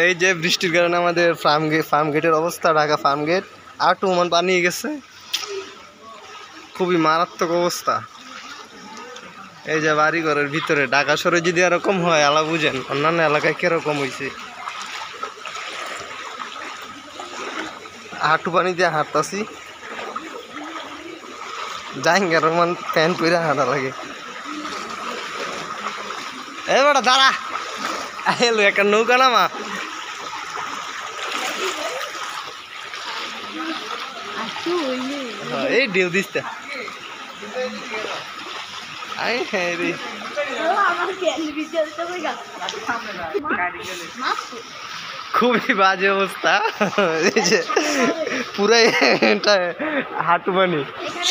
এই যে বৃষ্টির কারণে আমাদের ফার্ম গেটের অবস্থা, ঢাকা ফার্ম গেট আর টুমান পানি গেছে, খুবই মারাত্মক অবস্থা। এই যে বাড়ি ঘরের ভিতরে ঢাকা শহরে যদি এরকম হয় আলা বুঝেন অন্যান্য এলাকায় কিরকম হয়েছে। হাঁটু পানি দিয়ে হাঁটতাছি, জাহাঙ্গীর রহমান প্যান্ট পরে হাঁটা লাগে। এই বেটা দাঁড়া, এলো একটা নৌকা নামা। এই ঢেউ দিচ্ছে খুবই বাজে অবস্থা। এই যে পুরাই হাঁটু পানি,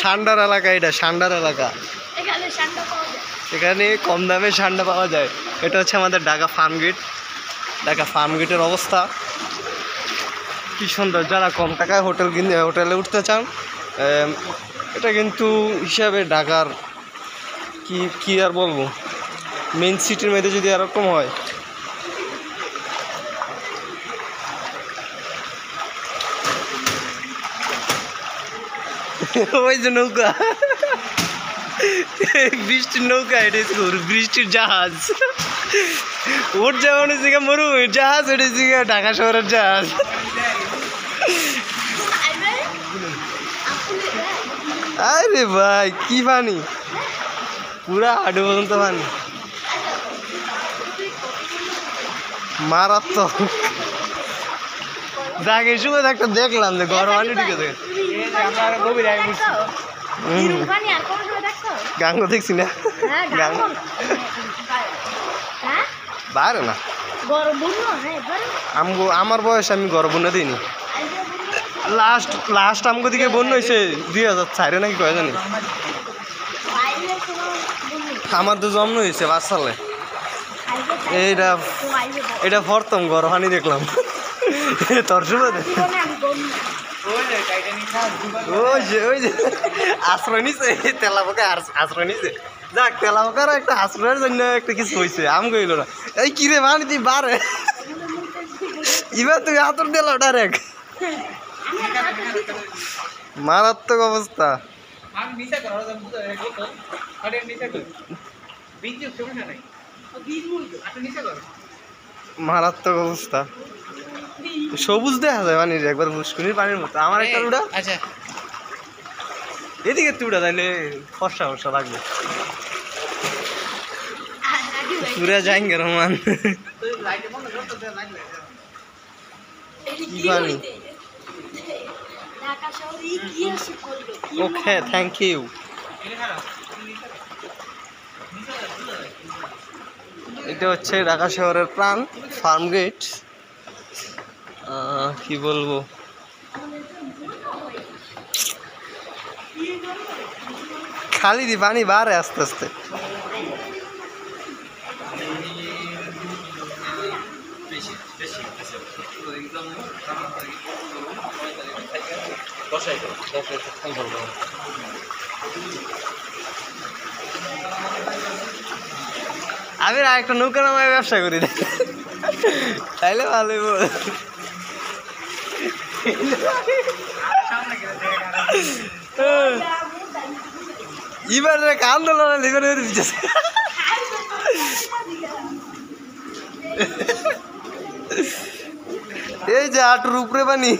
সান্ডার এলাকা, এটা সান্ডার এলাকা, এখানে কম দামে সান্ডা পাওয়া যায়। এটা হচ্ছে আমাদের Dhaka farm gate. Dhaka farm গেটের অবস্থা কি সুন্দর। যারা কম টাকায় হোটেলে উঠতে চান, এটা কিন্তু হিসাবে ঢাকার কি আর বলবো, মেন সিটির মধ্যে যদি এরকম হয়। ওই যে নৌকা, বৃষ্টির নৌকা, এটা বৃষ্টির জাহাজ। ওর যেমন হচ্ছে মরুভূমির জাহাজ, এটা হচ্ছে ঢাকা শহরের জাহাজ। আরে ভাই কি পানি, পুরা হাঁটু পর্যন্ত পানি, মারাত্মক। যাকে সময় একটা দেখলাম যে গরম পানি ঢুকে থাকে। গাঙ্গ দেখছি না, বাইরে না, আমার বয়স আমি গরম বন্যা দিইনি। লাস্ট আমগো দিকে বন্যা হয়েছে 2004 নাকি কয় জানি। আমার তো জন্ম হয়েছে 5 সালে। এটা প্রথম গরম পানি দেখলাম। তোর সুবাদে ওই যে আশ্রয় নিছে, তেলাপোকা আশ্রয় নিছে। যাক, তেলাপোকার একটা আশ্রয়ের জন্য একটা কিছু হয়েছে, আম গইল না। এই কিরে পানি তুই বারে, এবার তুই হাতর দিল ডাইরেক্ট, মারাত্মক অবস্থা। মারাত্মক অবস্থা, সবুজ দেখা যায় পানির, একবার পুষ্করিণীর পানির মতো। আমার একটা উড়া, আচ্ছা এদিকে তুই উড়া, তাইলে ফর্সা ফর্সা লাগবে। পুরা জাহাঙ্গীর রহমান কি পানি। ওকে, থ্যাংক ইউ। এটা হচ্ছে ঢাকা শহরের প্রাণ, ফার্ম গেট। কি বলবো, খালি দি পানি বাড়ে আস্তে আস্তে। আমি একটা নৌকা নামায় ব্যবসা করি, তাইলে ভালোই বল। এবার আন্দোলন এই যে হাঁটুর উপরে পানি।